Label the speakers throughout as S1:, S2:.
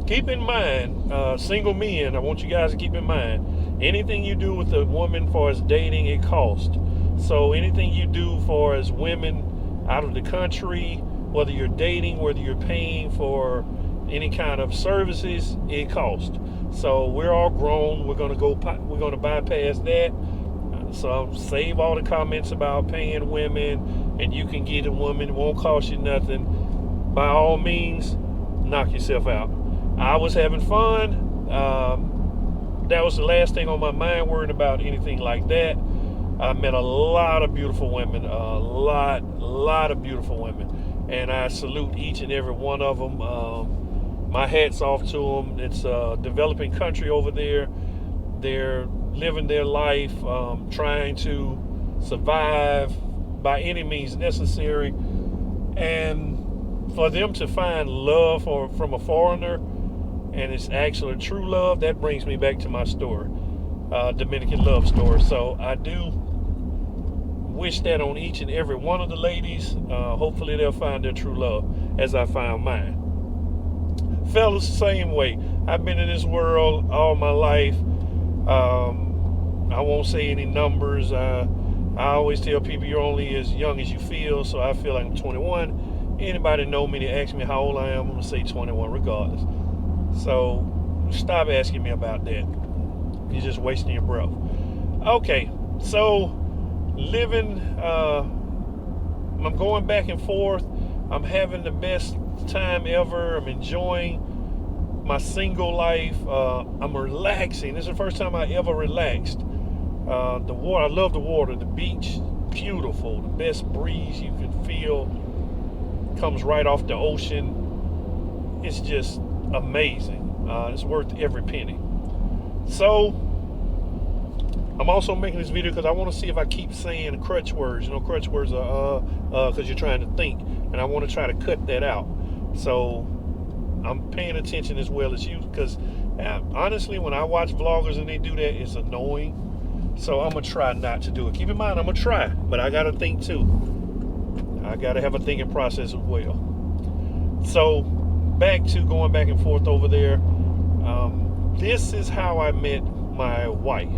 S1: keep in mind, single men, I want you guys to keep in mind, anything you do with a woman for as dating, it costs. So anything you do for as women out of the country, whether you're dating, whether you're paying for any kind of services, it costs. So we're all grown. We're gonna bypass that. So save all the comments about paying women and you can get a woman, it won't cost you nothing. By all means, knock yourself out. I was having fun. That was the last thing on my mind, worrying about anything like that. I met a lot of beautiful women, a lot of beautiful women, and I salute each and every one of them. My hat's off to them. It's a developing country over there. They're living their life, trying to survive by any means necessary, and for them to find love from a foreigner, and it's actually true love, that brings me back to my story, Dominican love story. So I do wish that on each and every one of the ladies. Hopefully they'll find their true love as I found mine. Fellas, same way. I've been in this world all my life. I won't say any numbers. I always tell people you're only as young as you feel, so I feel like I'm 21. Anybody know me to ask me how old I am, I'm going to say 21 regardless. So stop asking me about that. You're just wasting your breath. Okay, so living, I'm going back and forth. I'm having the best time ever. I'm enjoying my single life. I'm relaxing. This is the first time I ever relaxed. The water, I love the water. The beach, beautiful. The best breeze you can feel comes right off the ocean. It's just amazing. It's worth every penny. So I'm also making this video because I want to see if I keep saying crutch words. You know, crutch words are because you're trying to think, and I want to try to cut that out. So I'm paying attention as well as you, because honestly, when I watch vloggers and they do that, it's annoying. So I'm gonna try not to do it. Keep in mind, I'm gonna try, but I gotta think too. I gotta have a thinking process as well. So back to going back and forth over there. This is how I met my wife.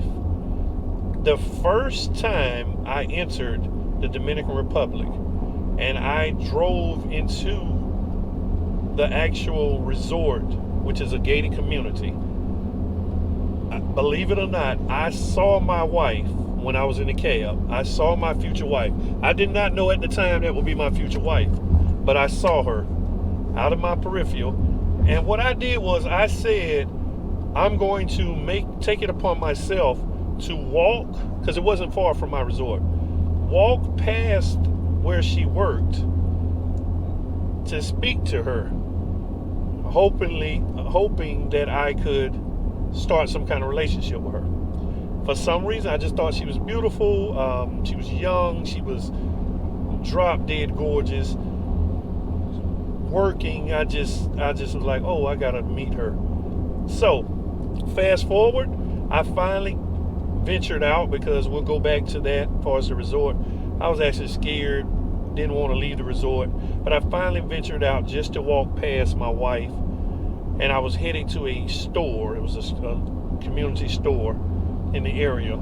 S1: The first time I entered the Dominican Republic and I drove into the actual resort, which is a gated community, believe it or not, I saw my wife when I was in the cab. I saw my future wife. I did not know at the time that would be my future wife, but I saw her out of my peripheral. And what I did was I said, I'm going to take it upon myself to walk, because it wasn't far from my resort, walk past where she worked to speak to her, hoping that I could start some kind of relationship with her. For some reason, I just thought she was beautiful. She was young. She was drop dead gorgeous. Working, I just was like, oh, I gotta meet her. So, fast forward, I finally ventured out, because we'll go back to that as far as the resort. I was actually scared, didn't want to leave the resort, but I finally ventured out just to walk past my wife, and I was heading to a store. It was a community store in the area.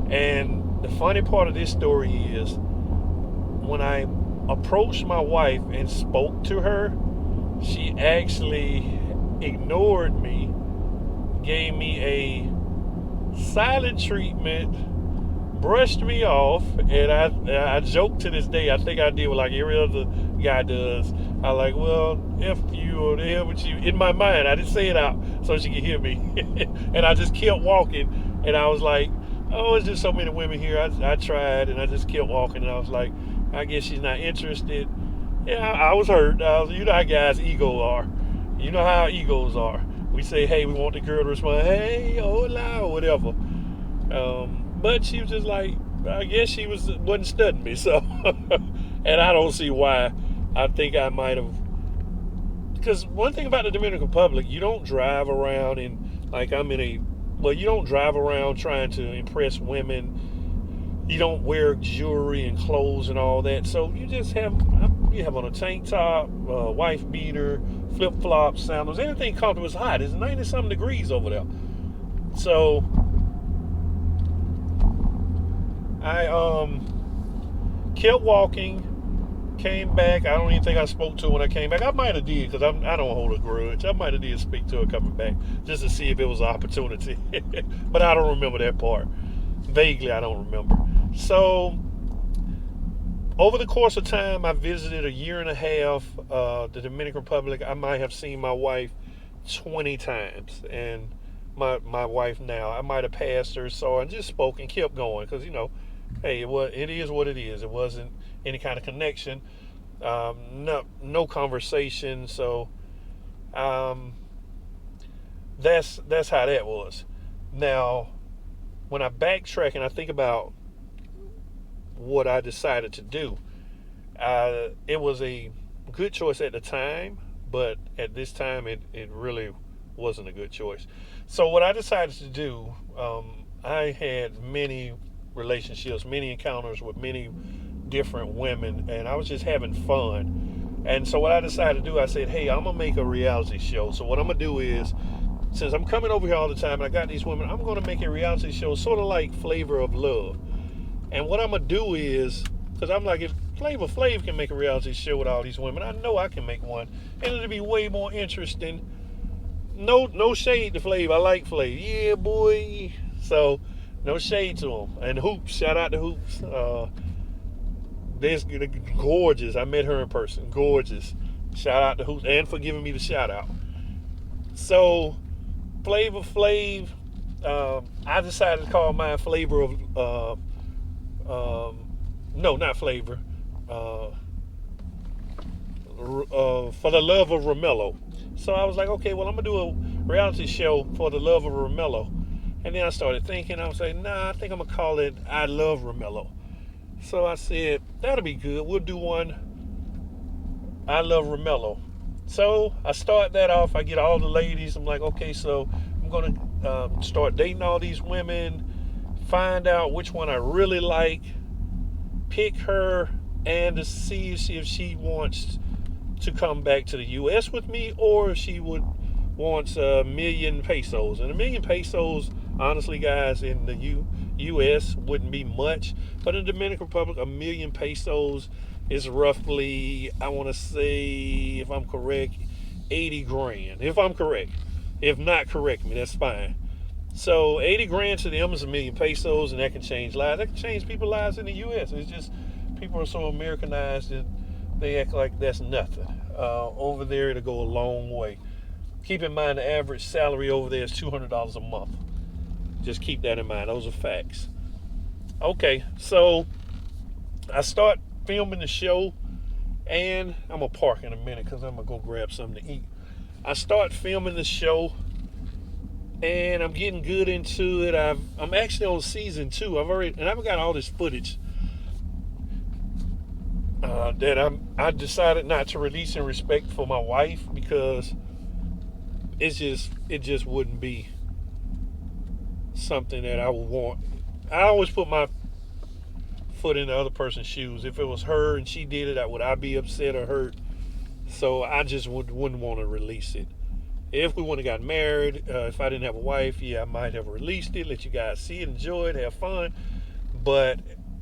S1: And the funny part of this story is, when I approached my wife and spoke to her, she actually ignored me, gave me a silent treatment, brushed me off, and I joke to this day, I think I did what like every other guy does. I like, well, F you, or the hell with you. In my mind, I didn't say it out so she could hear me. And I just kept walking, and I was like, oh, it's just so many women here. I tried, and I just kept walking, and I was like, I guess she's not interested. Yeah, I was hurt. You know how guys' ego are. You know how egos are. We say, hey, we want the girl to respond, hey, hola, or whatever. But she was just like, I guess she wasn't studying me. So, and I don't see why. I think I might have, because one thing about the Dominican Republic, you don't drive around and like you don't drive around trying to impress women. You don't wear jewelry and clothes and all that. So you just have on a tank top, wife beater, flip flops, sandals, anything comfortable. It's hot. It's 90 something degrees over there. So I kept walking. Came back. I don't even think I spoke to her when I came back. I might have did because I don't hold a grudge. I might have did speak to her coming back just to see if it was an opportunity. But I don't remember that part. Vaguely, I don't remember. So over the course of time, I visited a year and a half the Dominican Republic. I might have seen my wife 20 times. And my wife now, I might have passed her, saw her, and just spoke and kept going because, hey, it is what it is. It wasn't any kind of connection, no conversation. So that's how that was. Now, when I backtrack and I think about what I decided to do, it was a good choice at the time, but at this time it really wasn't a good choice. So what I decided to do, I had many relationships, many encounters with many different women, and I was just having fun. And so what I decided to do, I said, hey, I'm gonna make a reality show. So what I'm gonna do is, since I'm coming over here all the time and I got these women, I'm gonna make a reality show sort of like Flavor of Love. And what I'm gonna do is, because I'm like, if Flavor Flav can make a reality show with all these women, I know I can make one, and it'll be way more interesting. No shade to Flav. I like Flav. Yeah, boy. So no shade to him. And Hoops, shout out to Hoops. This gorgeous. I met her in person. Gorgeous. Shout out to Hoops, and for giving me the shout out. So Flavor Flav, I decided to call mine Flavor of no, not Flavor. For the Love of Romello. So I was like, okay, well, I'm gonna do a reality show for the Love of Romello. And then I started thinking, I was like, nah, I think I'm gonna call it I Love Romello. So I said, that'll be good. We'll do one I Love Romello. So I start that off. I get all the ladies. I'm like, okay, so I'm gonna start dating all these women, find out which one I really like, pick her, and to see if she wants to come back to the U.S. with me, or if she wants $1,000,000 pesos. And $1,000,000 pesos, honestly, guys, in the U.S. wouldn't be much, but in the Dominican Republic, $1,000,000 pesos is roughly, I want to say, if I'm correct, 80 grand. If I'm correct. If not, correct me. That's fine. So 80 grand to them is $1,000,000 pesos, and that can change lives. That can change people's lives in the U.S. It's just people are so Americanized that they act like that's nothing. Over there, it'll go a long way. Keep in mind, the average salary over there is $200 a month. Just keep that in mind. Those are facts. Okay, so I start filming the show, and I'm going to park in a minute because I'm going to go grab something to eat. I start filming the show, and I'm getting good into it. I'm actually on season 2. I've got all this footage that I decided not to release in respect for my wife, because it just wouldn't be something that I would want. I always put my foot in the other person's shoes. If it was her and she did it, would I be upset or hurt? So I just wouldn't want to release it. If we wouldn't have got married, if I didn't have a wife, yeah, I might have released it, let you guys see it, enjoy it, have fun. But